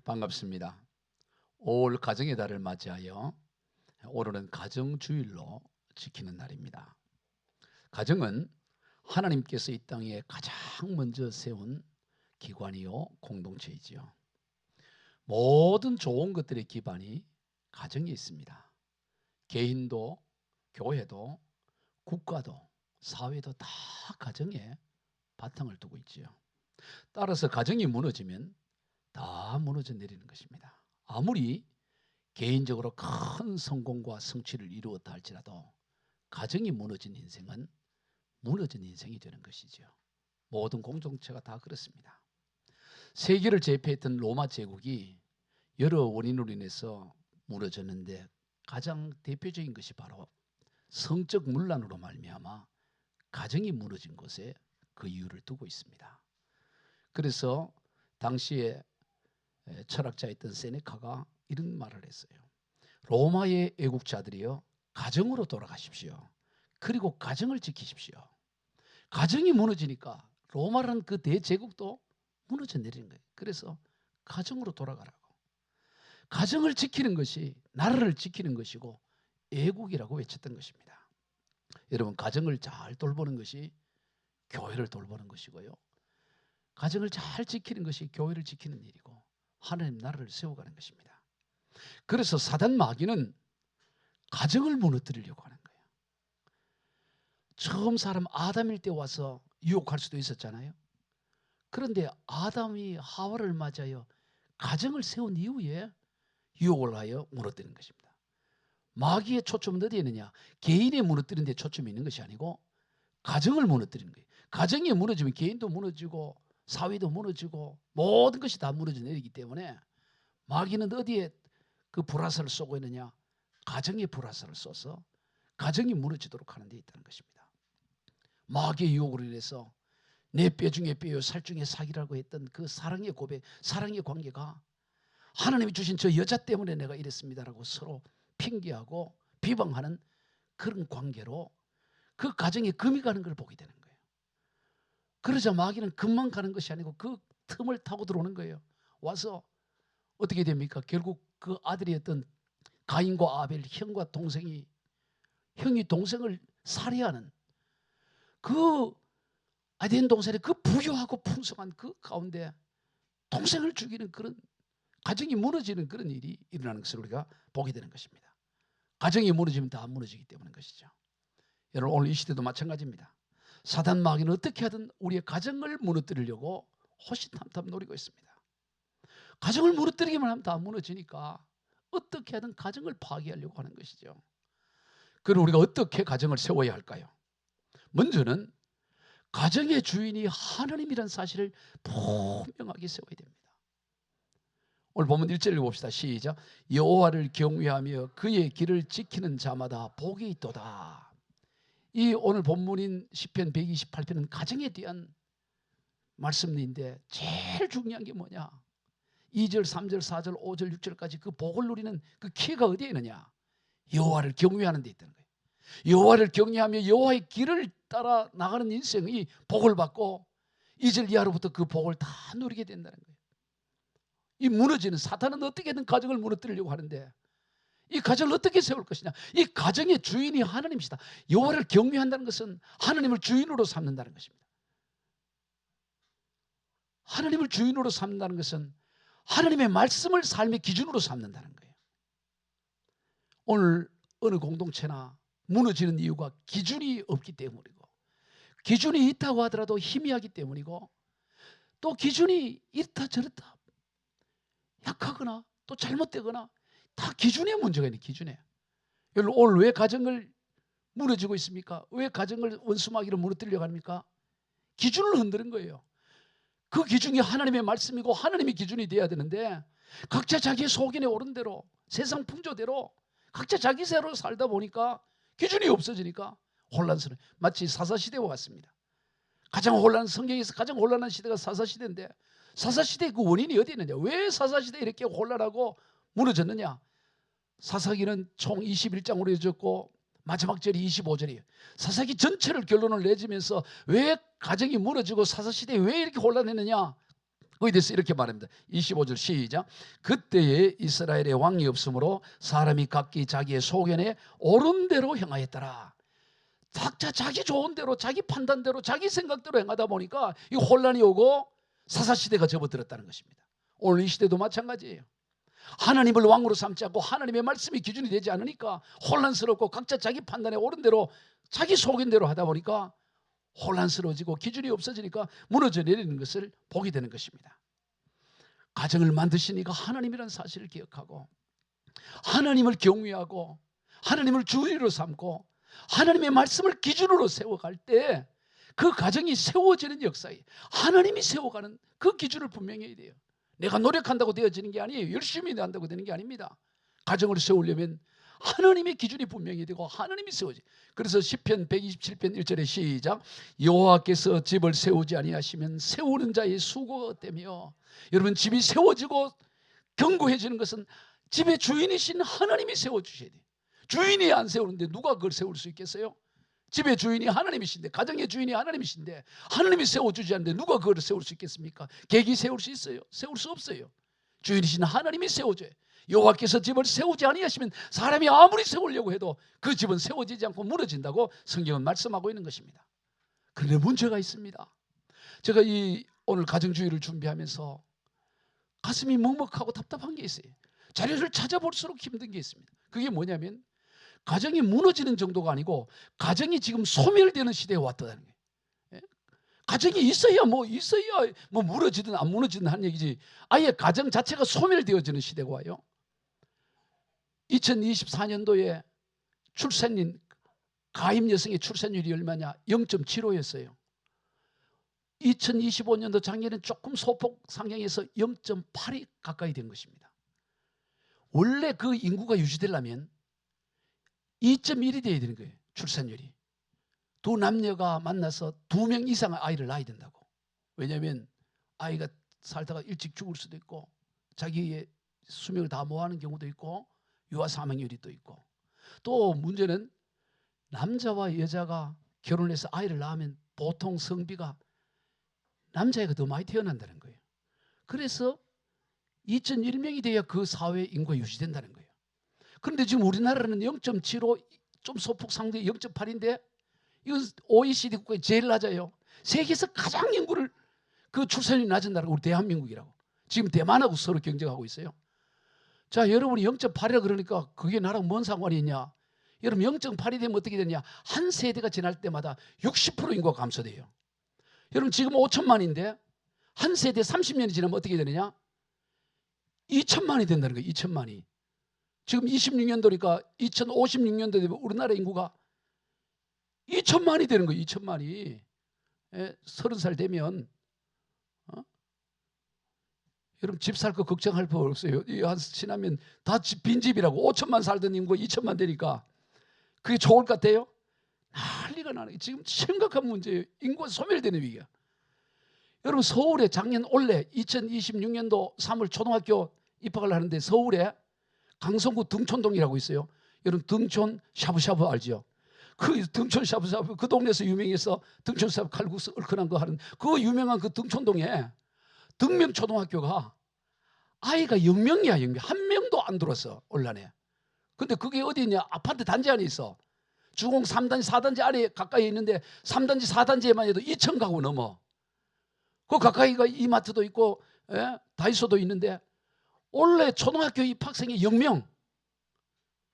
반갑습니다. 5월 가정의 달을 맞이하여 오늘은 가정주일로 지키는 날입니다. 가정은 하나님께서 이 땅에 가장 먼저 세운 기관이요 공동체이지요. 모든 좋은 것들의 기반이 가정에 있습니다. 개인도 교회도 국가도 사회도 다 가정에 바탕을 두고 있지요. 따라서 가정이 무너지면 다 무너져 내리는 것입니다. 아무리 개인적으로 큰 성공과 성취를 이루었다 할지라도 가정이 무너진 인생은 무너진 인생이 되는 것이죠. 모든 공동체가 다 그렇습니다. 세계를 제패했던 로마 제국이 여러 원인으로 인해서 무너졌는데 가장 대표적인 것이 바로 성적 문란으로 말미암아 가정이 무너진 것에 그 이유를 두고 있습니다. 그래서 당시에 철학자였던 세네카가 이런 말을 했어요. 로마의 애국자들이여 가정으로 돌아가십시오. 그리고 가정을 지키십시오. 가정이 무너지니까 로마라는 그 대제국도 무너져 내리는 거예요. 그래서 가정으로 돌아가라고. 가정을 지키는 것이 나라를 지키는 것이고 애국이라고 외쳤던 것입니다. 여러분, 가정을 잘 돌보는 것이 교회를 돌보는 것이고요. 가정을 잘 지키는 것이 교회를 지키는 일이고 하나님 나라를 세워가는 것입니다. 그래서 사단 마귀는 가정을 무너뜨리려고 하는 거예요. 처음 사람 아담일 때 와서 유혹할 수도 있었잖아요. 그런데 아담이 하와를 맞아요 가정을 세운 이후에 유혹을 하여 무너뜨리는 것입니다. 마귀의 초점은 어디에 있느냐? 개인에 무너뜨리는 데 초점이 있는 것이 아니고 가정을 무너뜨리는 거예요. 가정이 무너지면 개인도 무너지고 사회도 무너지고 모든 것이 다 무너져 내리기 때문에 마귀는 어디에 그 불화살을 쏘고 있느냐? 가정에 불화살을 쏘서 가정이 무너지도록 하는 데 있다는 것입니다. 마귀의 유혹으로 인해서 내 뼈 중에 뼈요 살 중에 살이라고 했던 그 사랑의 고백, 사랑의 관계가 하나님이 주신 저 여자 때문에 내가 이랬습니다라고 서로 핑계하고 비방하는 그런 관계로 그 가정에 금이 가는 걸 보게 되는 거예요. 그러자 마귀는 금만 가는 것이 아니고 그 틈을 타고 들어오는 거예요. 와서 어떻게 됩니까? 결국 그 아들이었던 가인과 아벨, 형과 동생이 형이 동생을 살해하는 그 아덴 동생의 그 부유하고 풍성한 그 가운데 동생을 죽이는 그런 가정이 무너지는 그런 일이 일어나는 것을 우리가 보게 되는 것입니다. 가정이 무너지면 다 무너지기 때문인 것이죠. 여러분, 오늘 이 시대도 마찬가지입니다. 사단 마귀는 어떻게 하든 우리의 가정을 무너뜨리려고 호시탐탐 노리고 있습니다. 가정을 무너뜨리기만 하면 다 무너지니까 어떻게 하든 가정을 파괴하려고 하는 것이죠. 그럼 우리가 어떻게 가정을 세워야 할까요? 먼저는 가정의 주인이 하나님이라는 사실을 분명하게 세워야 됩니다. 오늘 본문 1절 읽어봅시다. 시작. 여호와를 경외하며 그의 길을 지키는 자마다 복이 있도다. 이 오늘 본문인 시편 128편은 가정에 대한 말씀인데 제일 중요한 게 뭐냐? 2절, 3절, 4절, 5절, 6절까지 그 복을 누리는 그 키가 어디에 있느냐? 여호와를 경외하는 데 있다는 거예요. 여호와를 경외하며 여호와의 길을 따라 나가는 인생이 복을 받고 2절 이하로부터 그 복을 다 누리게 된다는 거예요. 이 무너지는 사탄은 어떻게든 가정을 무너뜨리려고 하는데 이 가정을 어떻게 세울 것이냐? 이 가정의 주인이 하나님이시다. 여호와를 경외한다는 것은 하나님을 주인으로 삼는다는 것입니다. 하나님을 주인으로 삼는다는 것은 하나님의 말씀을 삶의 기준으로 삼는다는 거예요. 오늘 어느 공동체나 무너지는 이유가 기준이 없기 때문이고 기준이 있다고 하더라도 희미하기 때문이고 또 기준이 이렇다 저렇다 약하거나 또 잘못되거나 다 기준에 문제가 있는 기준에. 여러분, 오늘 왜 가정을 무너지고 있습니까? 왜 가정을 원수마귀로 무너뜨리려고 합니까? 기준을 흔드는 거예요. 그 기준이 하나님의 말씀이고 하나님의 기준이 돼야 되는데 각자 자기의 속인에 오른 대로 세상 풍조대로 각자 자기세로 살다 보니까 기준이 없어지니까 혼란스러워. 마치 사사시대와 같습니다. 성경에서 가장 혼란한 시대가 사사시대인데 사사시대의 그 원인이 어디 있느냐? 왜 사사시대에 이렇게 혼란하고 무너졌느냐? 사사기는 총 21장으로 이어졌고 마지막 절이 25절이에요. 사사기 전체를 결론을 내주면서 왜 가정이 무너지고 사사시대에 왜 이렇게 혼란했느냐? 거기에 대해서 이렇게 말합니다. 25절 시작. 그때에 이스라엘에 왕이 없으므로 사람이 각기 자기의 소견에 옳은 대로 행하였더라. 각자 자기 좋은 대로, 자기 판단대로, 자기 생각대로 행하다 보니까 이 혼란이 오고 사사시대가 접어들었다는 것입니다. 오늘 이 시대도 마찬가지예요. 하나님을 왕으로 삼지 않고 하나님의 말씀이 기준이 되지 않으니까 혼란스럽고 각자 자기 판단에 옳은 대로 자기 소견대로 하다 보니까 혼란스러워지고 기준이 없어지니까 무너져 내리는 것을 보게 되는 것입니다. 가정을 만드시니까 하나님이라는 사실을 기억하고 하나님을 경외하고 하나님을 주의로 삼고 하나님의 말씀을 기준으로 세워갈 때 그 가정이 세워지는 역사에 하나님이 세워가는 그 기준을 분명히 해야 돼요. 내가 노력한다고 되어지는 게 아니에요. 열심히 한다고 되는 게 아닙니다. 가정을 세우려면 하나님의 기준이 분명히 되고 하나님이 세우지. 그래서 시편 127편 1절에 시작. 여호와께서 집을 세우지 아니하시면 세우는 자의 수고가 어때며. 여러분, 집이 세워지고 견고해지는 것은 집의 주인이신 하나님이 세워주셔야 돼요. 주인이 안 세우는데 누가 그걸 세울 수 있겠어요? 집의 주인이 하나님이신데, 가정의 주인이 하나님이신데 하나님이 세워주지 않는데 누가 그걸 세울 수 있겠습니까? 객이 세울 수 있어요? 세울 수 없어요. 주인이신 하나님이 세워줘요. 여호와께서 집을 세우지 아니하시면 사람이 아무리 세우려고 해도 그 집은 세워지지 않고 무너진다고 성경은 말씀하고 있는 것입니다. 그런데 문제가 있습니다. 제가 오늘 가정주의를 준비하면서 가슴이 먹먹하고 답답한 게 있어요. 자료를 찾아볼수록 힘든 게 있습니다. 그게 뭐냐면 가정이 무너지는 정도가 아니고 가정이 지금 소멸되는 시대에 왔다는 거예요. 예? 가정이 있어야 무너지든 안 무너지든 하는 얘기지, 아예 가정 자체가 소멸되어지는 시대가 와요. 2024년도에 출산인 가임 여성의 출산율이 얼마냐? 0.75였어요. 2025년도 작년에는 조금 소폭 상향해서 0.8이 가까이 된 것입니다. 원래 그 인구가 유지되려면 2.1이 돼야 되는 거예요. 출산율이. 두 남녀가 만나서 2명 이상의 아이를 낳아야 된다고. 왜냐하면 아이가 살다가 일찍 죽을 수도 있고 자기의 수명을 다 모아하는 경우도 있고 유아 사망률이 또 있고, 또 문제는 남자와 여자가 결혼해서 아이를 낳으면 보통 성비가 남자애가 더 많이 태어난다는 거예요. 그래서 2.1명이 돼야 그 사회 인구가 유지된다는 거예요. 그런데 지금 우리나라는 0.75, 좀 소폭 상대 0.8인데 이건 OECD 국가에 제일 낮아요. 세계에서 가장 인구를 그 출산율이 낮은 나라가 우리 대한민국이라고. 지금 대만하고 서로 경쟁하고 있어요. 자, 여러분이 0.8이라 그러니까 그게 나랑 뭔 상관이 있냐? 여러분 0.8이 되면 어떻게 되냐? 한 세대가 지날 때마다 60% 인구가 감소돼요. 여러분 지금 5천만인데 한 세대 30년이 지나면 어떻게 되느냐? 2천만이 된다는 거예요. 2천만이. 지금 26년도니까 2056년도 되면 우리나라 인구가 2천만이 되는 거예요. 2천만이. 30살 되면 여러분 집 살 거 걱정할 필요 없어요. 한 지나면 다 빈집이라고. 5천만 살던 인구가 2천만 되니까 그게 좋을 것 같아요? 난리가 나네. 지금 심각한 문제예요. 인구가 소멸되는 위기야. 여러분 서울에 작년 올해 2026년도 3월 초등학교 입학을 하는데 서울에 강성구 등촌동이라고 있어요. 여러분 등촌 샤브샤브 알죠? 그 등촌 샤브샤브 그 동네에서 유명해서 등촌 샤브 칼국수 얼큰한 거 하는 그 유명한 그 등촌동에 등명 초등학교가 아이가 0명이야. 0명. 한 명도 안 들었어 올 한해. 근데 그게 어디 있냐? 아파트 단지 안에 있어. 주공 3단지 4단지 안에 가까이 있는데 3단지 4단지에만 해도 2천 가구 넘어. 그 가까이가 이마트도 있고 다이소도 있는데 올해 초등학교 입학생이 0명.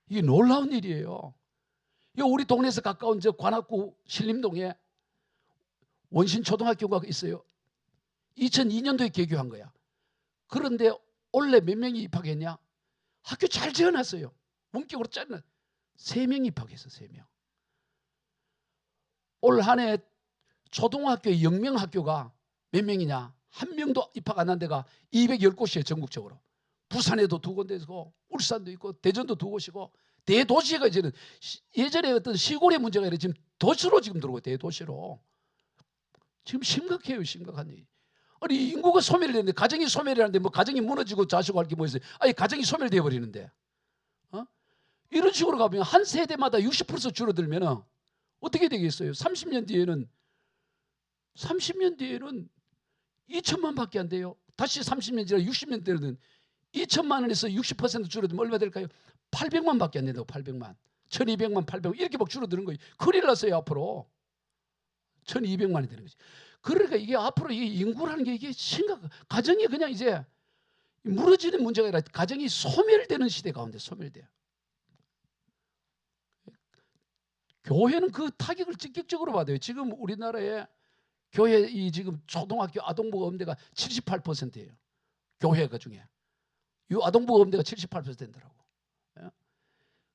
이게 놀라운 일이에요. 우리 동네에서 가까운 저 관악구 신림동에 원신초등학교가 있어요. 2002년도에 개교한 거야. 그런데 올해 몇 명이 입학했냐? 학교 잘 지어놨어요. 원격으로 짜는 3명 입학했어. 3명. 올 한 해 초등학교 0명 학교가 몇 명이냐? 한 명도 입학 안 한 데가 210곳이에요. 전국적으로. 부산에도 2군데 있고 울산도 있고 대전도 2곳이고 대도시가 이제는 예전에 어떤 시골의 문제가 아니라 지금 도시로 지금 들어오고 대도시로. 지금 심각해요. 심각한 일. 아니 인구가 소멸되는데 가정이 소멸이라는데 뭐 가정이 무너지고 자시고 할 게 뭐 있어요? 아니 가정이 소멸되어 버리는데 이런 식으로 가면 한 세대마다 60% 줄어들면 어떻게 되겠어요? 30년 뒤에는 2천만밖에 안 돼요. 다시 30년 지나 60년 때는 2천만 원에서 60% 줄어들면 얼마 될까요? 800만 밖에 안 된다고. 800만. 1200만, 800만 이렇게 막 줄어드는 거예요. 큰일 났어요. 앞으로 1200만이 되는 거지. 그러니까 이게 앞으로 이 인구라는 게 이게 가정이 그냥 이제 무너지는 문제가 아니라 가정이 소멸되는 시대 가운데 소멸돼요. 교회는 그 타격을 직접적으로 받아요. 지금 우리나라에 교회 이 지금 초등학교 아동부 음대가 78%예요. 교회가 중에 이 아동부 음대가 78% 된다라고. 예?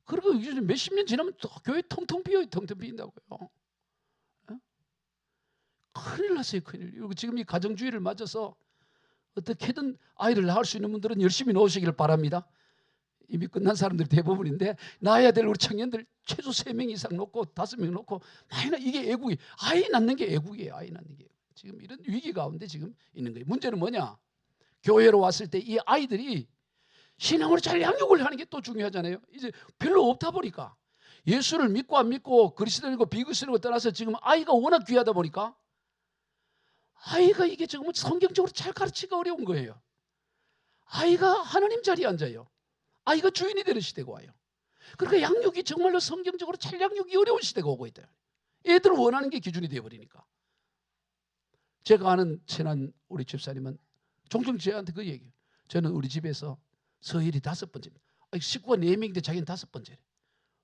그리고 이제 몇십 년 지나면 교회 텅텅 비어요. 텅텅 비인다고요. 예? 큰일 났어요. 큰일. 그리고 지금 이 가정주의를 맞아서 어떻게든 아이를 낳을 수 있는 분들은 열심히 놓으시길 바랍니다. 이미 끝난 사람들이 대부분인데 낳아야 될 우리 청년들 최소 3명 이상 놓고 5명 놓고 이게 애국이 아이 낳는 게 애국이에요. 아이 낳는 게 지금 이런 위기 가운데 지금 있는 거예요. 문제는 뭐냐? 교회로 왔을 때 이 아이들이 신앙으로 잘 양육을 하는 게 또 중요하잖아요. 이제 별로 없다 보니까 예수를 믿고 안 믿고 그리스도인이고 비그리스도인이고 떠나서 지금 아이가 워낙 귀하다 보니까 아이가 이게 지금 성경적으로 잘 가르치기가 어려운 거예요. 아이가 하나님 자리에 앉아요. 아이가 주인이 되는 시대가 와요. 그러니까 양육이 정말로 성경적으로 잘 양육이 어려운 시대가 오고 있다. 애들 원하는 게 기준이 되어버리니까. 제가 아는 친한 우리 집사님은 종종 저한테 그 얘기해요. 저는 우리 집에서 서열이 5번째입니다. 식구가 4명인데 자기는 5번째래.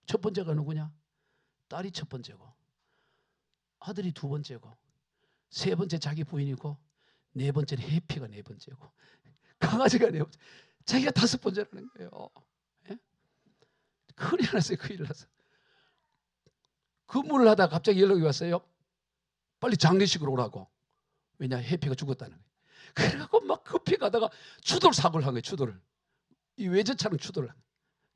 첫 번째가 누구냐? 딸이 첫 번째고 아들이 2번째고 3번째 자기 부인이고 4번째는 해피가 4번째고 강아지가 4번째. 자기가 5번째라는 거예요. 예? 큰일 났어요. 큰일 났어. 근무를 하다가 갑자기 연락이 왔어요. 빨리 장례식으로 오라고. 왜냐? 해피가 죽었다는 거예요. 그래갖고 막 급히 가다가 추돌 사고를 한 거예요. 추돌을. 이 외제차는 추돌을 한 거예요.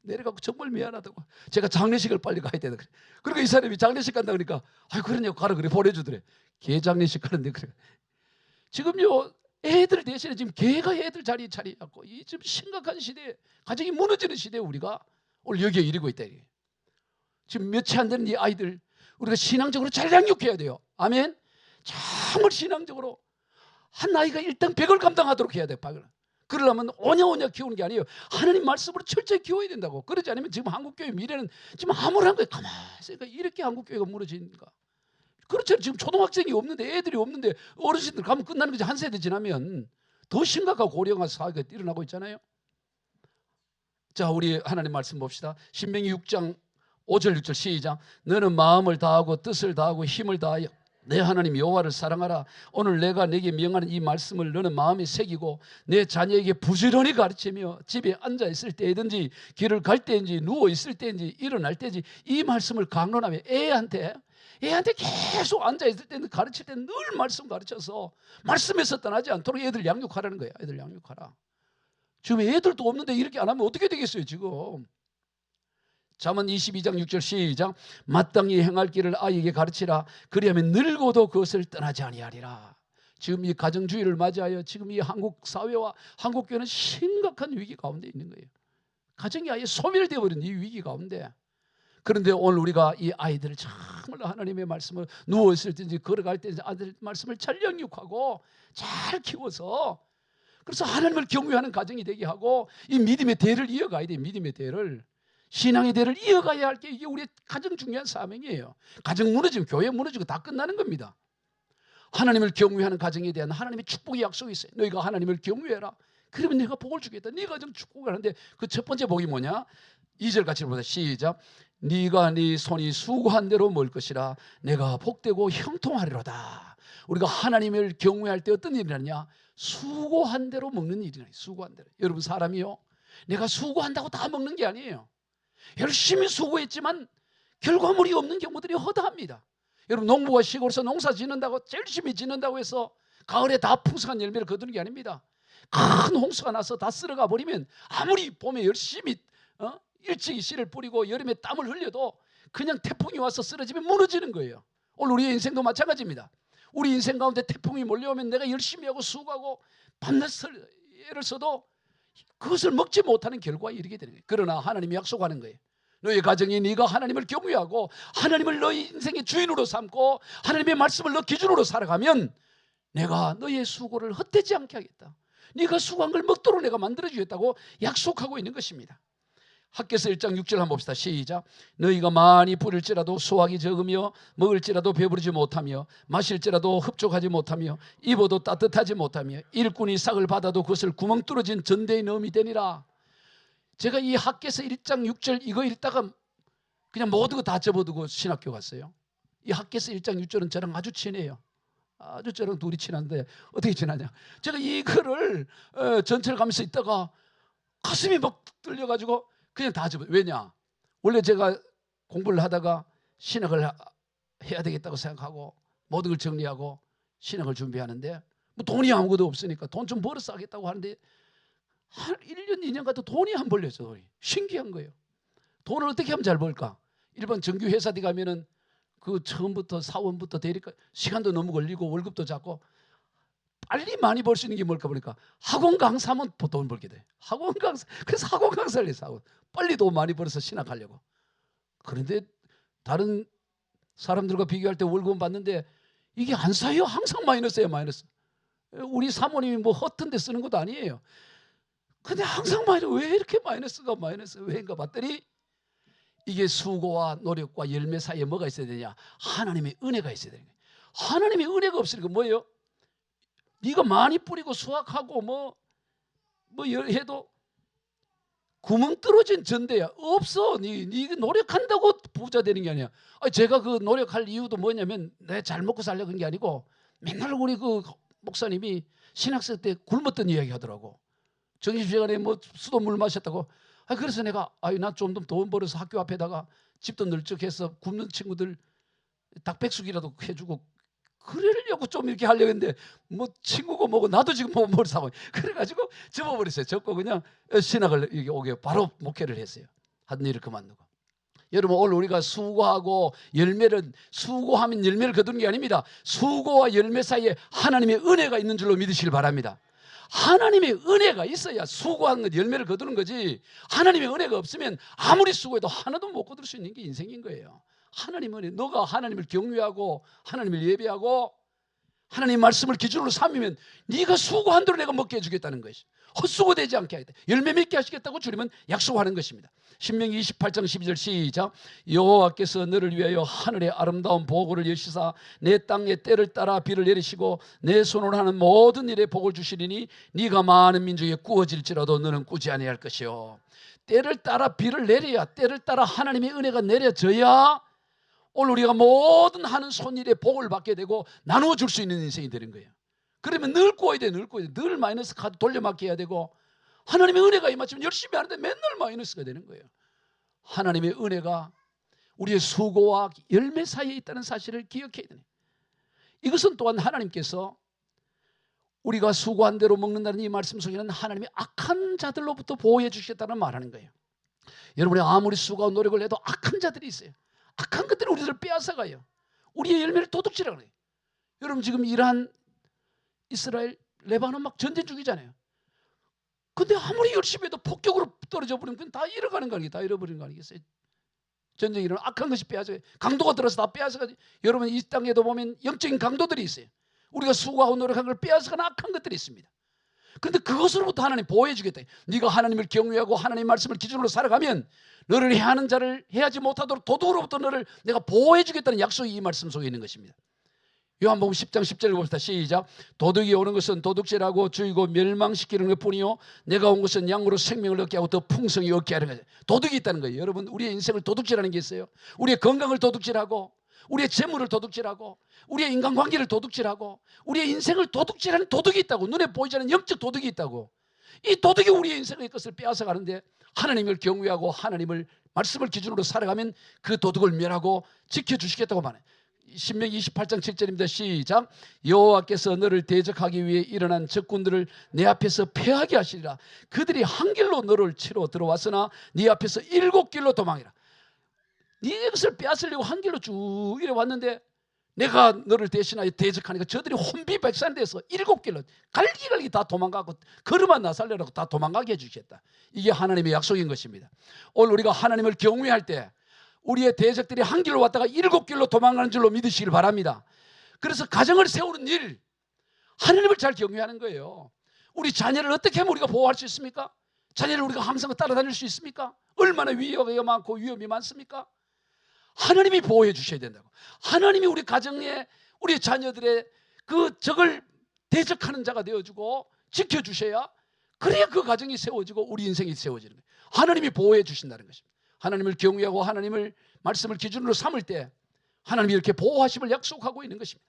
내려가고 정말 미안하다고. 제가 장례식을 빨리 가야 되다 그래. 그러니까 이 사람이 장례식 간다 그러니까 아유 그러냐고 가라 그래 보내주더래. 개 장례식 가는데 그래. 지금요 애들 대신에 지금 개가 애들 자리에 차리갖고 이 지금 심각한 시대에 가정이 무너지는 시대에 우리가 오늘 여기에 이르고 있다. 지금 몇치 안 되는 이 아이들 우리가 신앙적으로 잘 양육해야 돼요. 아멘. 정말 신앙적으로 한 아이가 일단 100을 감당하도록 해야 돼요. 100을. 그러려면 오냐오냐 키우는 게 아니에요. 하나님 말씀으로 철저히 키워야 된다고. 그러지 않으면 지금 한국교회 미래는 지금 암울한 거예요. 가만히 있으니까 이렇게 한국교회가 무너지니까. 그렇죠. 지금 초등학생이 없는데 애들이 없는데 어르신들 가면 끝나는 거지. 한 세대 지나면 더 심각하고 고령화 사회가 일어나고 있잖아요. 자, 우리 하나님 말씀 봅시다. 신명기 6장 5절 6절 시작. 너는 마음을 다하고 뜻을 다하고 힘을 다하여 내 하나님 여호와를 사랑하라. 오늘 내가 네게 명하는 이 말씀을 너는 마음에 새기고 내 자녀에게 부지런히 가르치며 집에 앉아 있을 때든지 길을 갈 때인지 누워 있을 때인지 일어날 때인지 이 말씀을 강론하며 애한테 계속 앉아 있을 때는 가르칠 때는 늘 말씀 가르쳐서 말씀에서 떠나지 않도록 애들 양육하라는 거예요. 애들 양육하라. 지금 애들도 없는데 이렇게 안 하면 어떻게 되겠어요 지금. 잠언 22장 6절 시작. 마땅히 행할 길을 아이에게 가르치라. 그리하면 늙어도 그것을 떠나지 아니하리라. 지금 이 가정주의를 맞이하여 지금 이 한국 사회와 한국 교회는 심각한 위기 가운데 있는 거예요. 가정이 아예 소멸되어 버린 이 위기 가운데. 그런데 오늘 우리가 이 아이들을 정말 하나님의 말씀을 누워있을 때든지 걸어갈 때든지 아들 말씀을 잘 양육하고 잘 키워서 그래서 하나님을 경외하는 가정이 되게 하고 이 믿음의 대를 이어가야 돼요. 믿음의 대를. 신앙의 대를 이어가야 할 게 이게 우리의 가장 중요한 사명이에요. 가정 무너지면 교회 무너지고 다 끝나는 겁니다. 하나님을 경외하는 가정에 대한 하나님의 축복의 약속이 있어요. 너희가 하나님을 경외해라. 그러면 내가 복을 주겠다. 네 가정 축복을 하는데 그 첫 번째 복이 뭐냐? 2절 같이 보자. 시작. 네가 네 손이 수고한 대로 먹을 것이라. 내가 복되고 형통하리로다. 우리가 하나님을 경외할 때 어떤 일이 나냐? 수고한 대로 먹는 일이나. 수고한 대로. 여러분 사람이요, 내가 수고한다고 다 먹는 게 아니에요. 열심히 수고했지만 결과물이 없는 경우들이 허다합니다. 여러분 농부가 시골에서 농사 짓는다고 열심히 짓는다고 해서 가을에 다 풍성한 열매를 거두는 게 아닙니다. 큰 홍수가 나서 다 쓸어가 버리면 아무리 봄에 열심히 일찍이 씨를 뿌리고 여름에 땀을 흘려도 그냥 태풍이 와서 쓰러지면 무너지는 거예요. 오늘 우리의 인생도 마찬가지입니다. 우리 인생 가운데 태풍이 몰려오면 내가 열심히 하고 수고하고 밤낮 애를 써도 그것을 먹지 못하는 결과에 이르게 되는 거예요. 그러나 하나님이 약속하는 거예요. 너희 가정이 네가 하나님을 경외하고 하나님을 너희 인생의 주인으로 삼고 하나님의 말씀을 너 기준으로 살아가면 내가 너의 수고를 헛되지 않게 하겠다. 네가 수고한 걸 먹도록 내가 만들어주겠다고 약속하고 있는 것입니다. 학개서 1장 6절 한번 봅시다. 시작. 너희가 많이 부릴지라도 수확이 적으며 먹을지라도 배부르지 못하며 마실지라도 흡족하지 못하며 입어도 따뜻하지 못하며 일꾼이 싹을 받아도 그것을 구멍 뚫어진 전대에 넣음이 되니라. 제가 이 학개서 1장 6절 이거 읽다가 그냥 모든 거 다 접어두고 신학교 갔어요. 이 학개서 1장 6절은 저랑 아주 친해요. 아주 저랑 둘이 친한데 어떻게 친하냐. 제가 이거를 전체를 가면서 있다가 가슴이 막 뚫려가지고 그냥 다 접어요. 왜냐? 원래 제가 공부를 하다가 신학을 해야 되겠다고 생각하고 모든 걸 정리하고 신학을 준비하는데 뭐 돈이 아무것도 없으니까 돈 좀 벌어서 하겠다고 하는데 한 1년, 2년 가도 돈이 안 벌려서 돈이. 신기한 거예요. 돈을 어떻게 하면 잘 벌까? 일반 정규 회사 에 가면은 그 처음부터 사원부터 대리까 시간도 너무 걸리고 월급도 작고 빨리 많이 벌 수 있는 게 뭘까 보니까 학원 강사면 돈 벌게 돼. 학원 강사. 그래서 학원 강사를 해서 빨리 돈 많이 벌어서 신학하려고. 그런데 다른 사람들과 비교할 때 월급은 받는데 이게 안 쌓여. 항상 마이너스예요. 마이너스. 우리 사모님이 뭐 허튼 데 쓰는 것도 아니에요. 근데 항상 마이너스. 왜 이렇게 마이너스가 왜인가 봤더니 이게 수고와 노력과 열매 사이에 뭐가 있어야 되냐? 하나님의 은혜가 있어야 되는 거예요. 하나님의 은혜가 없으니까 뭐예요? 네가 많이 뿌리고 수확하고 뭐 해도 구멍 뚫어진 전대야. 없어. 네 노력한다고 부자 되는 게 아니야. 제가 그 노력할 이유도 뭐냐면 내 잘 먹고 살려고 한 게 아니고 맨날 우리 그 목사님이 신학생 때 굶었던 이야기 하더라고. 점심시간에 뭐 수돗물 마셨다고. 그래서 내가 나 좀 더 돈 벌어서 학교 앞에다가 집도 널쩍해서 굶는 친구들 닭백숙이라도 해주고 그러려고 좀 이렇게 하려고 했는데 뭐 친구고 뭐고 나도 지금 뭘 사고 그래가지고 접어버렸어요. 접고 그냥 신학을 여기 오게 바로 목회를 했어요. 하던 일을 그만두고. 여러분 오늘 우리가 수고하고 열매를 수고하면 열매를 거두는 게 아닙니다. 수고와 열매 사이에 하나님의 은혜가 있는 줄로 믿으시길 바랍니다. 하나님의 은혜가 있어야 수고한 것 열매를 거두는 거지 하나님의 은혜가 없으면 아무리 수고해도 하나도 못 거둘 수 있는 게 인생인 거예요. 하나님의 은혜. 너가 하나님을 경외하고 하나님을 예배하고 하나님 말씀을 기준으로 삼으면 네가 수고한 대로 내가 먹게 해주겠다는 것이 헛수고되지 않게 하겠다. 열매 맺게 하시겠다고 주님은 약속하는 것입니다. 신명기 28장 12절 시작. 여호와께서 너를 위하여 하늘의 아름다운 보고를 여시사 내 땅에 때를 따라 비를 내리시고 내 손으로 하는 모든 일에 복을 주시리니 네가 많은 민족에 꾸어질지라도 너는 꾸지 아니할 것이요. 때를 따라 비를 내려야 때를 따라 하나님의 은혜가 내려져야 오늘 우리가 모든 하는 손일에 복을 받게 되고 나누어 줄 수 있는 인생이 되는 거예요. 그러면 늘 꾸어야 돼. 늘 마이너스 카드 돌려막기 해야 되고 하나님의 은혜가 임하시면 열심히 하는데 맨날 마이너스가 되는 거예요. 하나님의 은혜가 우리의 수고와 열매 사이에 있다는 사실을 기억해야 되네. 이것은 또한 하나님께서 우리가 수고한 대로 먹는다는 이 말씀 속에는 하나님의 악한 자들로부터 보호해 주시겠다는 말하는 거예요. 여러분이 아무리 수고하고 노력을 해도 악한 자들이 있어요. 악한 것들은 우리를 빼앗아가요. 우리의 열매를 도둑질하는 거예요. 여러분 지금 이란, 이스라엘, 레바논 막 전쟁 중이잖아요. 근데 아무리 열심히 해도 폭격으로 떨어져 버리면 그건 다 잃어가는 거 아니겠어요? 다 잃어버리는 거 아니겠어요? 전쟁이 일어나면 악한 것이 빼앗아요. 강도가 들어서 다 빼앗아가지고 여러분 이 땅에도 보면 영적인 강도들이 있어요. 우리가 수고하고 노력한 걸 빼앗아가는 악한 것들이 있습니다. 그런데 그것으로부터 하나님 보호해 주겠다. 네가 하나님을 경외하고 하나님 말씀을 기준으로 살아가면 너를 해하는 자를 해하지 못하도록 도둑으로부터 너를 내가 보호해 주겠다는 약속이 이 말씀 속에 있는 것입니다. 요한복음 10장 10절을 봅시다. 시작. 도둑이 오는 것은 도둑질하고 죽이고 멸망시키는 것뿐이요 내가 온 것은 양으로 생명을 얻게 하고 더 풍성히 얻게 하는 거예요. 도둑이 있다는 거예요. 여러분 우리의 인생을 도둑질하는 게 있어요. 우리의 건강을 도둑질하고 우리의 재물을 도둑질하고 우리의 인간관계를 도둑질하고 우리의 인생을 도둑질하는 도둑이 있다고. 눈에 보이지 않는 영적 도둑이 있다고. 이 도둑이 우리의 인생의 것을 빼앗아가는데 하나님을 경외하고 하나님을 말씀을 기준으로 살아가면 그 도둑을 멸하고 지켜주시겠다고 말해요. 신명기 28장 7절입니다. 시작. 여호와께서 너를 대적하기 위해 일어난 적군들을 내 앞에서 패하게 하시리라. 그들이 한 길로 너를 치러 들어왔으나 네 앞에서 7길로 도망이라. 네 것을 빼앗으려고 한 길로 쭉 이래 왔는데 내가 너를 대신하여 대적하니까 저들이 혼비백산돼서 7길로 갈기갈기 다 도망가고 걸음만 나살려라고 다 도망가게 해주겠다. 이게 하나님의 약속인 것입니다. 오늘 우리가 하나님을 경외할 때 우리의 대적들이 한 길로 왔다가 7길로 도망가는 줄로 믿으시길 바랍니다. 그래서 가정을 세우는 일, 하나님을 잘 경외하는 거예요. 우리 자녀를 어떻게 하면 우리가 보호할 수 있습니까? 자녀를 우리가 항상 따라다닐 수 있습니까? 얼마나 위협이 많고 위험이 많습니까? 하나님이 보호해 주셔야 된다고. 하나님이 우리 가정에 우리 자녀들의 그 적을 대적하는 자가 되어주고 지켜주셔야, 그래야 그 가정이 세워지고 우리 인생이 세워지는 거예요. 하나님이 보호해 주신다는 것입니다. 하나님을 경외하고 하나님을 말씀을 기준으로 삼을 때 하나님이 이렇게 보호하심을 약속하고 있는 것입니다.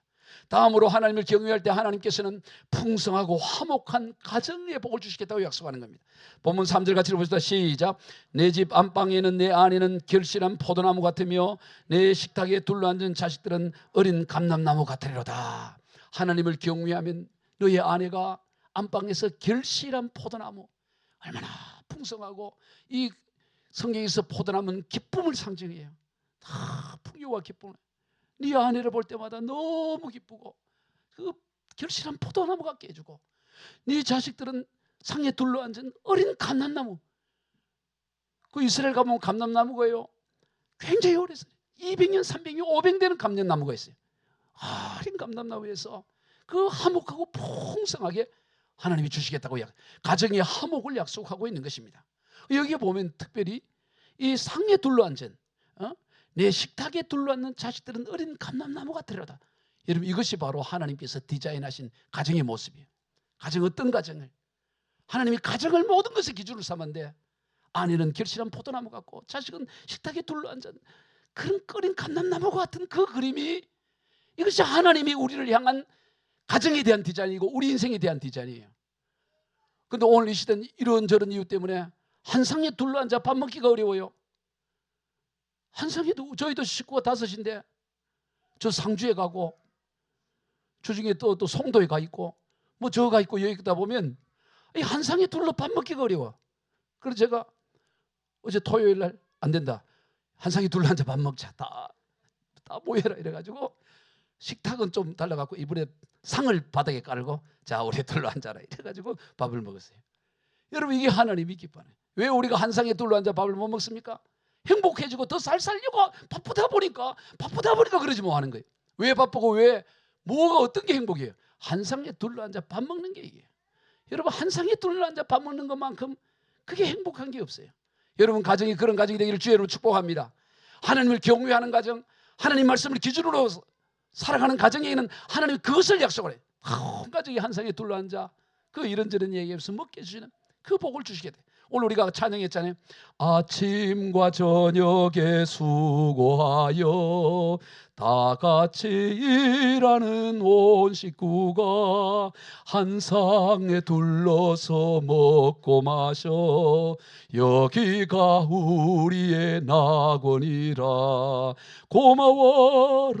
다음으로 하나님을 경외할 때 하나님께서는 풍성하고 화목한 가정의 복을 주시겠다고 약속하는 겁니다. 본문 3절 같이 읽어보시다. 시작. 내 집 안방에는 내 아내는 결실한 포도나무 같으며 내 식탁에 둘러앉은 자식들은 어린 감람나무 같으리로다. 하나님을 경외하면 너의 아내가 안방에서 결실한 포도나무, 얼마나 풍성하고, 이 성경에서 포도나무는 기쁨을 상징해요. 다 풍요와 기쁨을. 네 아내를 볼 때마다 너무 기쁘고 그 결실한 포도나무 같게 해주고, 네 자식들은 상에 둘러앉은 어린 감람나무. 그 이스라엘 가보면 감람나무가요 굉장히 오래서 200년, 300년, 500대는 감람나무가 있어요. 어린 감람나무에서 그 화목하고 풍성하게 하나님이 주시겠다고 가정의 화목을 약속하고 있는 것입니다. 여기에 보면 특별히 이 상에 둘러앉은 내 식탁에 둘러앉는 자식들은 어린 감람나무 같으리로다. 여러분, 이것이 바로 하나님께서 디자인하신 가정의 모습이에요. 가정, 어떤 가정을? 하나님이 가정을 모든 것의 기준으로 삼았는데, 아내는 결실한 포도나무 같고 자식은 식탁에 둘러앉은 그런 어린 감람나무 같은 그 그림이, 이것이 하나님이 우리를 향한 가정에 대한 디자인이고 우리 인생에 대한 디자인이에요. 그런데 오늘 이 시대는 이런저런 이유 때문에 한 상에 둘러앉아 밥 먹기가 어려워요. 한 상에도, 저희도 식구가 5인데 저 상주에 가고 주중에 또 송도에 가 있고 뭐 저 가 있고 여기 있다 보면 이 한 상에 둘러 밥 먹기가 어려워. 그래서 제가 어제 토요일 날 안 된다, 한 상에 둘러앉아 밥 먹자, 다 모여라 이래가지고 식탁은 좀 달라갖고 이번에 상을 바닥에 깔고 자 우리 둘러앉아라 이래가지고 밥을 먹었어요. 여러분, 이게 하나님이 기뻐하는. 왜 우리가 한 상에 둘러앉아 밥을 못 먹습니까? 행복해지고 더 잘 살려고 바쁘다 보니까 그러지 뭐 하는 거예요. 왜 바쁘고 왜 뭐가 어떤 게 행복이에요? 한 상에 둘러앉아 밥 먹는 게 이게요. 여러분, 한 상에 둘러앉아 밥 먹는 것만큼 그게 행복한 게 없어요. 여러분, 가정이 그런 가정이 되기를 주의 이름으로 축복합니다. 하나님을 경외하는 가정, 하나님 말씀을 기준으로 살아가는 가정에는 하나님이 그것을 약속을 해요. 온 가족이 한 상에 둘러앉아 그 이런저런 얘기하면서 먹게 해주시는 그 복을 주시게 돼요. 오늘 우리가 찬양했잖아요. 아침과 저녁에 수고하여 다 같이 일하는 온 식구가 한 상에 둘러서 먹고 마셔 여기가 우리의 낙원이라. 고마워라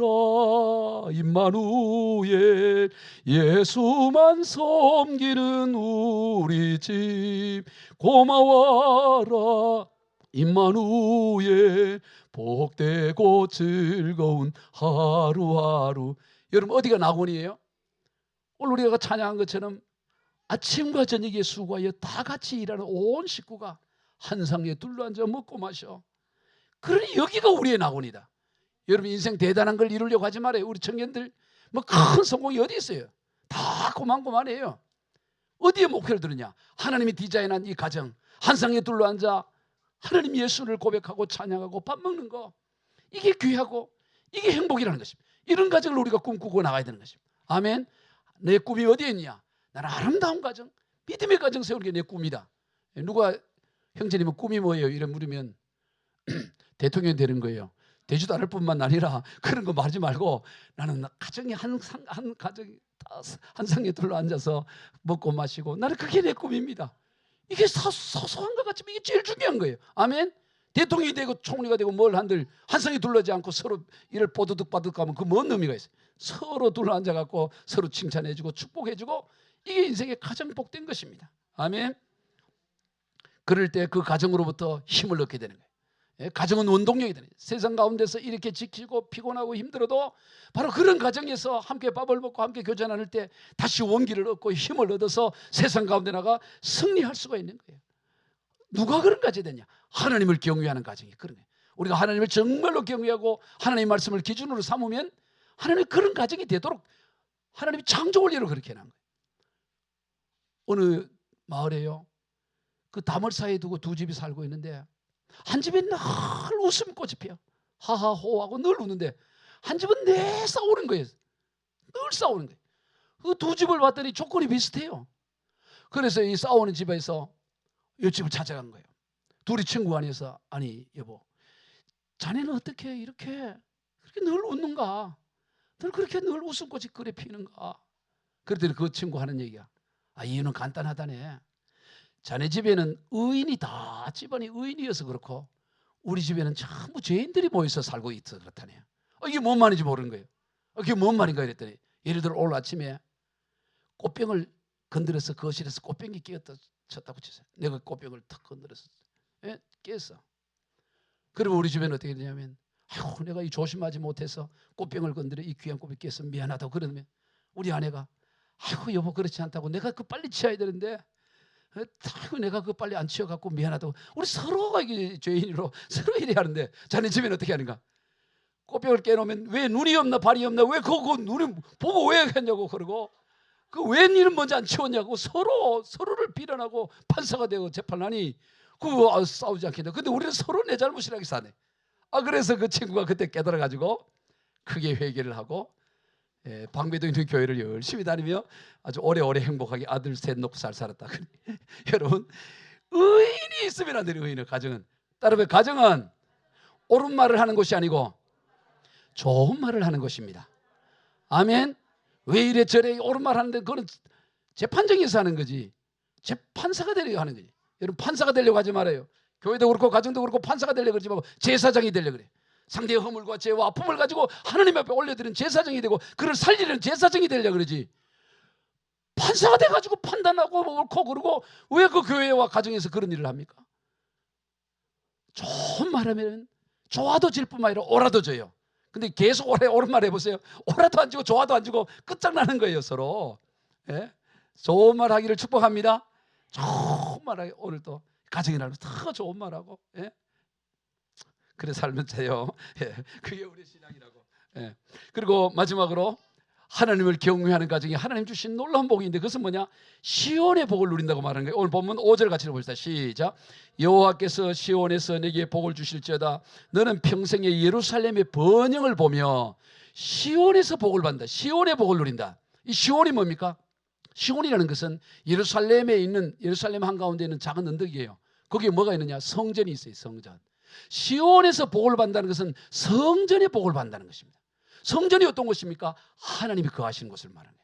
임마누엘, 예수만 섬기는 우리 집. 고마워라 임마누엘, 복되고 즐거운 하루하루. 여러분, 어디가 낙원이에요? 오늘 우리가 찬양한 것처럼 아침과 저녁에 수고하여 다 같이 일하는 온 식구가 한 상에 둘러앉아 먹고 마셔. 그러니 여기가 우리의 낙원이다. 여러분, 인생 대단한 걸 이루려고 하지 말아요. 우리 청년들 뭐 큰 성공이 어디 있어요? 다 고만고만해요. 어디에 목표를 두느냐? 하나님이 디자인한 이 가정, 한 상에 둘러앉아 하나님 예수를 고백하고 찬양하고 밥 먹는 거, 이게 귀하고 이게 행복이라는 것입니다. 이런 가정을 우리가 꿈꾸고 나가야 되는 것입니다. 아멘. 내 꿈이 어디에 있냐? 나는 아름다운 가정, 믿음의 가정 세우는 게 내 꿈이다. 누가 형제님은 꿈이 뭐예요? 이래 물으면 대통령이 되는 거예요. 되지도 않을 뿐만 아니라 그런 거 말하지 말고 나는 가정이 한 가정이 한 상에 둘러앉아서 먹고 마시고, 나는 그게 내 꿈입니다. 이게 소소한 것 같지만 이게 제일 중요한 거예요. 아멘. 대통령이 되고 총리가 되고 뭘 한들 한 상에 둘러지 않고 서로 이를 뽀드득 하면 그 뭔 의미가 있어요? 서로 둘러앉아갖고 서로 칭찬해주고 축복해주고, 이게 인생의 가장 복된 것입니다. 아멘. 그럴 때 그 가정으로부터 힘을 얻게 되는 거예요. 가정은 원동력이 되는 거예요. 세상 가운데서 이렇게 지치고 피곤하고 힘들어도 바로 그런 가정에서 함께 밥을 먹고 함께 교제 나눌 때 다시 원기를 얻고 힘을 얻어서 세상 가운데 나가 승리할 수가 있는 거예요. 누가 그런 가정이 되냐? 하나님을 경외하는 가정이 그런 거예요. 우리가 하나님을 정말로 경외하고 하나님의 말씀을 기준으로 삼으면 하나님이 그런 가정이 되도록 하나님이 창조 원리로 그렇게 해놓은 거예요. 어느 마을에요. 그 담을 사이에 두고 두 집이 살고 있는데 한 집에 늘 웃음꽃이 피어 하하호하고 늘 웃는데 한 집은 늘 싸우는 거예요. 늘 싸우는 거예요. 그 두 집을 봤더니 조건이 비슷해요. 그래서 이 싸우는 집에서 이 집을 찾아간 거예요. 둘이 친구 안에서 아니 여보, 자네는 어떻게 이렇게 그렇게 늘 웃는가? 늘 그렇게 늘 웃음꽃이 그래 피는가? 그랬더니 그 친구 하는 얘기야. 아, 이유는 간단하다네. 자네 집에는 의인이 다 집안이 의인이어서 그렇고 우리 집에는 전부 죄인들이 모여서 살고 있어 그렇다네. 이게 뭔 말인지 모르는 거예요. 그게 뭔 말인가 이랬더니 예를 들어 오늘 아침에 꽃병을 건드려서 거실에서 꽃병이 끼었다 쳤다고 치세요. 내가 꽃병을 탁 건드려서 깼어. 그러면 우리 집에는 어떻게 되냐면 아이고 내가 이 조심하지 못해서 꽃병을 건드려 이 귀한 꽃이 깼어 미안하다고 그러면 우리 아내가 아이고 여보 그렇지 않다고 내가 그 빨리 치워야 되는데 아이고 내가 그 빨리 안 치워갖고 미안하다고 우리 서로가 이게 죄인으로 서로 이래 하는데 자네 집에는 어떻게 하는가? 꽃병을 깨놓으면 왜 눈이 없나 발이 없나 왜 그거 눈이 보고 왜 했냐고 그러고 그 웬일은 먼저 안 치웠냐고 서로를 비난하고 판사가 되고 재판하니 그거 싸우지 않겠냐. 근데 우리는 서로 내 잘못이라고 사네. 그래서 그 친구가 그때 깨달아가지고 크게 회개를 하고 방배동 있는 교회를 열심히 다니며 아주 오래오래 행복하게 아들 셋 놓고 잘 살았다. 여러분 의인이 있으면 안 돼요. 의인은 가정은 따라서 가정은 옳은 말을 하는 것이 아니고 좋은 말을 하는 것입니다. 아멘. 왜 이래 저래 옳은 말 하는데 그거는 재판정에서 하는 거지. 재판사가 되려고 하는 거지. 여러분 판사가 되려고 하지 말아요. 교회도 그렇고 가정도 그렇고 판사가 되려고 그러지 말고 제사장이 되려고 그래. 상대의 허물과 죄와 아픔을 가지고 하나님 앞에 올려드리는 제사장이 되고 그를 살리는 제사장이 되려고 그러지. 판사가 돼가지고 판단하고 옳고 그러고 왜 그 교회와 가정에서 그런 일을 합니까? 좋은 말하면 좋아도 질 뿐만 아니라 오라도 져요. 근데 계속 옳은 말 해보세요. 오라도 안 주고 좋아도 안 주고 끝장나는 거예요 서로. 좋은 말 하기를 축복합니다. 좋은 말 하기 오늘도 가정이 나면 더 좋은 말하고 그래 살면 돼요. 그게 우리 신앙이라고. 그리고 마지막으로 하나님을 경외하는 가정이 하나님 주신 놀라운 복인데 그것은 뭐냐? 시온의 복을 누린다고 말하는 거예요. 오늘 본문 5절 같이 읽어봅시다. 시작. 여호와께서 시온에서 내게 복을 주실지어다. 너는 평생에 예루살렘의 번영을 보며 시온에서 복을 받는다. 시온의 복을 누린다. 이 시온이 뭡니까? 시온이라는 것은 예루살렘에 있는 예루살렘 한가운데 있는 작은 언덕이에요. 거기에 뭐가 있느냐? 성전이 있어요. 성전. 시온에서 복을 받는다는 것은 성전의 복을 받는다는 것입니다. 성전이 어떤 것입니까? 하나님이 거하시는 것을 말하네.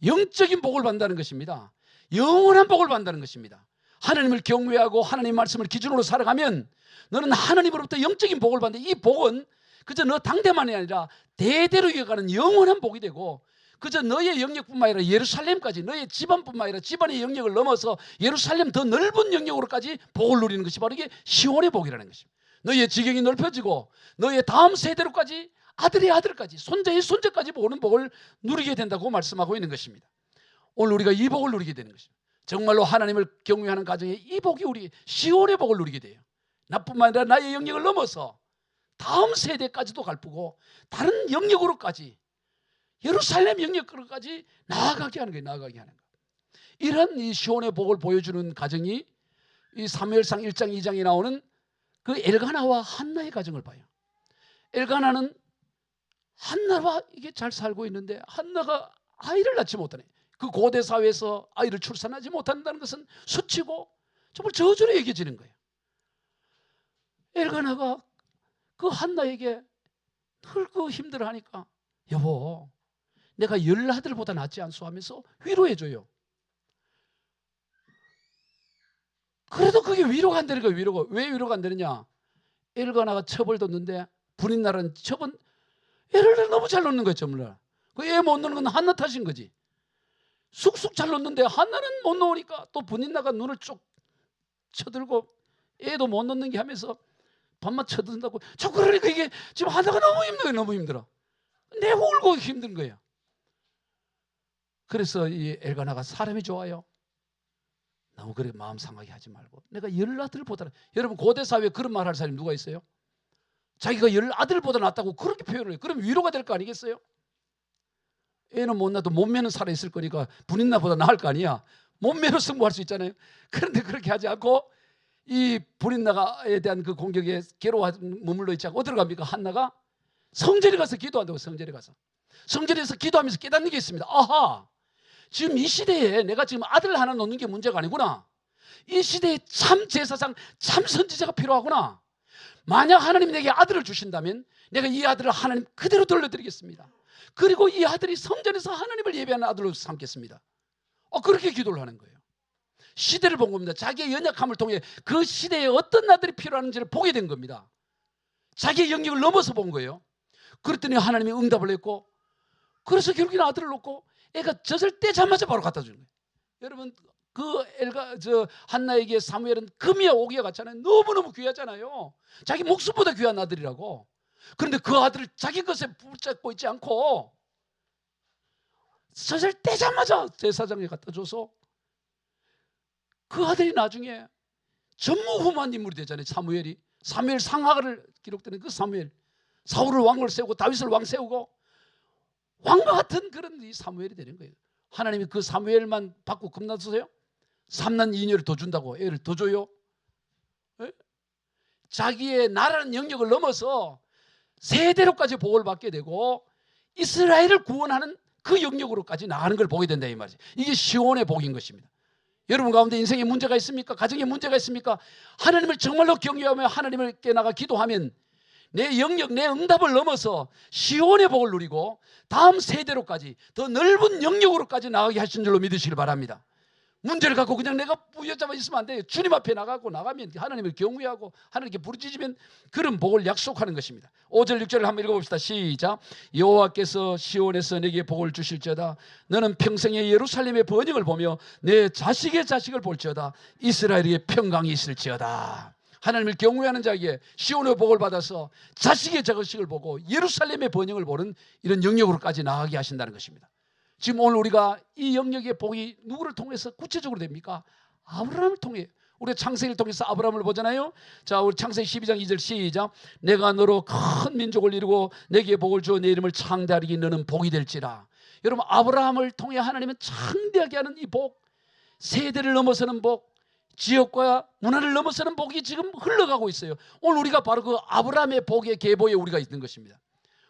영적인 복을 받는다는 것입니다. 영원한 복을 받는다는 것입니다. 하나님을 경외하고 하나님 말씀을 기준으로 살아가면 너는 하나님으로부터 영적인 복을 받는데 이 복은 그저 너 당대만이 아니라 대대로 이어가는 영원한 복이 되고 그저 너의 영역뿐만 아니라 예루살렘까지 너의 집안뿐만 아니라 집안의 영역을 넘어서 예루살렘 더 넓은 영역으로까지 복을 누리는 것이 바로 이게 시온의 복이라는 것입니다. 너의 지경이 넓혀지고 너의 다음 세대로까지 아들의 아들까지 손자의 손자까지 보는 복을 누리게 된다고 말씀하고 있는 것입니다. 오늘 우리가 이 복을 누리게 되는 것입니다. 정말로 하나님을 경외하는 가정에 이 복이 우리 시온의 복을 누리게 돼요. 나뿐만 아니라 나의 영역을 넘어서 다음 세대까지도 갈프고 다른 영역으로까지 예루살렘 영역으로까지 나아가게 하는 거예요. 나아가게 하는 거예요. 이런 이 시온의 복을 보여주는 가정이 이 사무엘상 1장 2장에 나오는 그 엘가나와 한나의 가정을 봐요. 엘가나는 한나와 이게 잘 살고 있는데 한나가 아이를 낳지 못하네. 그 고대 사회에서 아이를 출산하지 못한다는 것은 수치고 정말 저주로 여겨지는 거예요. 엘가나가 그 한나에게 늘 그 힘들어하니까 여보 내가 10아들보다 낫지 않소 하면서 위로해줘요. 그래도 그게 위로가 안 되는 거예요. 위로가. 왜 위로가 안 되느냐? 엘가나가 첩을 뒀는데 분인나라는 첩은 애를 너무 잘 놓는 거예요. 정말. 그 애 못 놓는 건 한나 탓인 거지. 쑥쑥 잘 놓는데 한나는 못 놓으니까 또 분인나가 눈을 쭉 쳐들고 애도 못 놓는 게 하면서 밤만 쳐든다고 저 그러니까 이게 지금 한나가 너무 힘들어요. 너무 힘들어. 내가 울고 힘든 거예요. 그래서 이 엘가나가 사람이 좋아요. 너무 그렇게 마음 상하게 하지 말고 내가 10아들보다 여러분 고대 사회에 그런 말 할 사람이 누가 있어요? 자기가 10아들보다 낫다고 그렇게 표현을 해요. 그럼 위로가 될 거 아니겠어요? 애는 못 낳아도 몸매는 살아있을 거니까 분인나보다 나을 거 아니야. 몸매로 승부할 수 있잖아요. 그런데 그렇게 하지 않고 이 브린나가에 대한 그 공격에 괴로워 머물러 있지 않고 어디로 갑니까? 한나가 성전에 가서 기도한다고. 성전에 가서 기도하면서 깨닫는 게 있습니다. 아하, 지금 이 시대에 내가 지금 아들 하나 놓는 게 문제가 아니구나. 이 시대에 참 제사장, 참 선지자가 필요하구나. 만약 하나님이 내게 아들을 주신다면 내가 이 아들을 하나님 그대로 돌려드리겠습니다. 그리고 이 아들이 성전에서 하나님을 예배하는 아들로 삼겠습니다. 그렇게 기도를 하는 거예요. 시대를 본 겁니다. 자기의 연약함을 통해 그 시대에 어떤 아들이 필요한지를 보게 된 겁니다. 자기의 영역을 넘어서 본 거예요. 그랬더니 하나님이 응답을 했고, 그래서 결국에는 아들을 놓고 애가 젖을 떼자마자 바로 갖다 주는 거예요. 여러분, 그 한나에게 사무엘은 금이야 오기야 같잖아요. 너무너무 귀하잖아요. 자기 목숨보다 귀한 아들이라고. 그런데 그 아들을 자기 것에 붙잡고 있지 않고 젖을 떼자마자 제사장에 갖다 줘서 그 아들이 나중에 전무후무한 인물이 되잖아요. 사무엘 상하를 기록되는 그 사무엘, 사울을 왕을 세우고 다윗을 왕 세우고 왕과 같은 그런 이 사무엘이 되는 거예요. 하나님이 그 사무엘만 받고 겁나서요? 3난 2녀를 더 준다고 애를 더 줘요? 에? 자기의 나라는 영역을 넘어서 세대로까지 복을 받게 되고 이스라엘을 구원하는 그 영역으로까지 나가는 걸 보게 된다 이 말이죠. 이게 시온의 복인 것입니다. 여러분 가운데 인생에 문제가 있습니까? 가정에 문제가 있습니까? 하나님을 정말로 경외하며 하나님께 나가 기도하면 내 영역, 내 응답을 넘어서 시온의 복을 누리고 다음 세대로까지 더 넓은 영역으로까지 나가게 하신 줄로 믿으시길 바랍니다. 문제를 갖고 그냥 내가 부여잡아 있으면 안 돼요. 주님 앞에 나가면 하나님을 경외하고 하나님께 부르짖으면 그런 복을 약속하는 것입니다. 5절 6절을 한번 읽어봅시다. 시작. 여호와께서 시온에서 내게 복을 주실지어다. 너는 평생에 예루살렘의 번영을 보며 내 자식의 자식을 볼지어다. 이스라엘의 평강이 있을지어다. 하나님을 경외하는 자에게 시온의 복을 받아서 자식의 자식을 보고 예루살렘의 번영을 보는 이런 영역으로까지 나가게 하신다는 것입니다. 지금 오늘 우리가 이 영역의 복이 누구를 통해서 구체적으로 됩니까? 아브라함을 통해. 우리가 창세기를 통해서 아브라함을 보잖아요. 자, 우리 창세기 12장 2절 시작. 내가 너로 큰 민족을 이루고 내게 복을 주어 내 이름을 창대하리니 너는 복이 될지라. 여러분, 아브라함을 통해 하나님은 창대하게 하는 이 복, 세대를 넘어서는 복, 지역과 문화를 넘어서는 복이 지금 흘러가고 있어요. 오늘 우리가 바로 그 아브라함의 복의 계보에 우리가 있는 것입니다.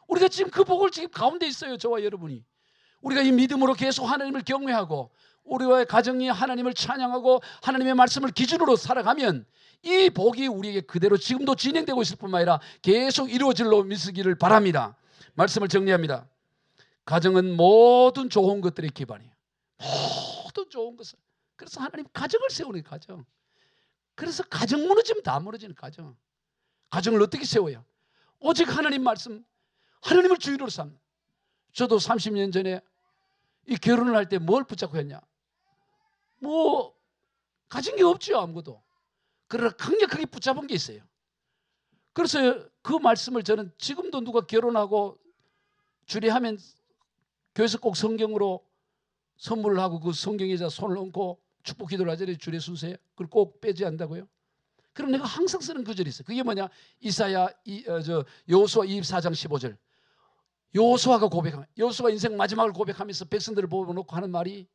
우리가 지금 그 복을 지금 가운데 있어요. 저와 여러분이. 우리가 이 믿음으로 계속 하나님을 경외하고 우리와의 가정이 하나님을 찬양하고 하나님의 말씀을 기준으로 살아가면 이 복이 우리에게 그대로 지금도 진행되고 있을 뿐만 아니라 계속 이루어질로 믿으시기를 바랍니다. 말씀을 정리합니다. 가정은 모든 좋은 것들의 기반이에요. 모든 좋은 것을. 그래서 하나님 가정을 세우는 가정. 그래서 가정 무너지면 다 무너지는 가정. 가정을 어떻게 세워요? 오직 하나님 말씀, 하나님을 주인으로 삼는. 저도 30년 전에 이 결혼을 할 때 뭘 붙잡고 했냐? 뭐 가진 게 없죠, 아무것도. 그러나 강력하게 붙잡은 게 있어요. 그래서 그 말씀을 저는 지금도 누가 결혼하고 주례하면 교회에서 꼭 성경으로 선물을 하고 그 성경에다 손을 얹고 축복 기도를 하잖아요. 주례 순서에. 그걸 꼭 빼지 않는다고요. 그럼 내가 항상 쓰는 구절이 있어요. 그게 뭐냐? 여호수아 24장 15절. 여호수아가 고백하면, 여호수아 인생 마지막을 고백하면서 백성들을 보고놓고 하는 말이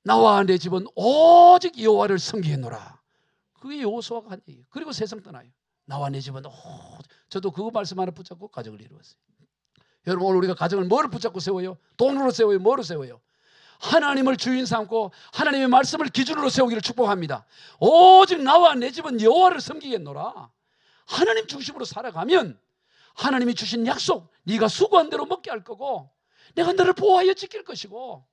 나와 내 집은 오직 여호와를 섬기겠노라. 그게 여호수아가 한 얘기예요. 그리고 세상 떠나요. 나와 내 집은 저도 그 말씀 하나 붙잡고 가정을 이루었어요. 여러분, 오늘 우리가 가정을 뭐를 붙잡고 세워요? 돈으로 세워요? 뭐로 세워요? 하나님을 주인 삼고 하나님의 말씀을 기준으로 세우기를 축복합니다. 오직 나와 내 집은 여호와를 섬기겠노라. 하나님 중심으로 살아가면 하나님이 주신 약속, 네가 수고한 대로 먹게 할 거고 내가 너를 보호하여 지킬 것이고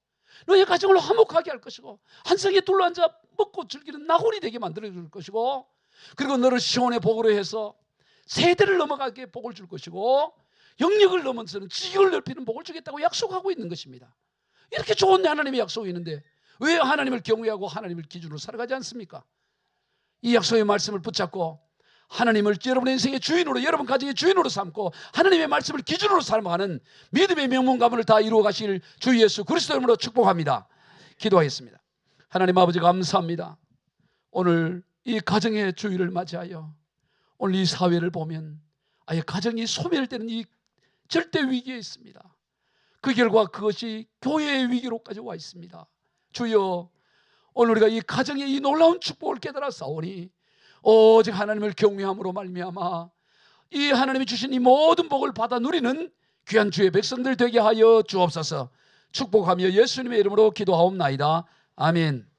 너의 가정을 화목하게 할 것이고 한 성에 둘러앉아 먹고 즐기는 나홀이 되게 만들어줄 것이고 그리고 너를 시온의 복으로 해서 세대를 넘어가게 복을 줄 것이고 영역을 넘어서는 지역을 넓히는 복을 주겠다고 약속하고 있는 것입니다. 이렇게 좋은 하나님의 약속이 있는데 왜 하나님을 경외하고 하나님을 기준으로 살아가지 않습니까? 이 약속의 말씀을 붙잡고 하나님을 여러분의 인생의 주인으로, 여러분 가정의 주인으로 삼고 하나님의 말씀을 기준으로 살아가는 믿음의 명문가문을 다 이루어 가실 주 예수 그리스도 이름으로 축복합니다. 기도하겠습니다. 하나님 아버지 감사합니다. 오늘 이 가정의 주일을 맞이하여 오늘 이 사회를 보면 아예 가정이 소멸되는 이 절대 위기에 있습니다. 그 결과 그것이 교회의 위기로까지 와 있습니다. 주여, 오늘 우리가 이 가정의 이 놀라운 축복을 깨달았사오니 오직 하나님을 경외함으로 말미암아 이 하나님이 주신 이 모든 복을 받아 누리는 귀한 주의 백성들 되게 하여 주옵소서. 축복하며 예수님의 이름으로 기도하옵나이다. 아멘.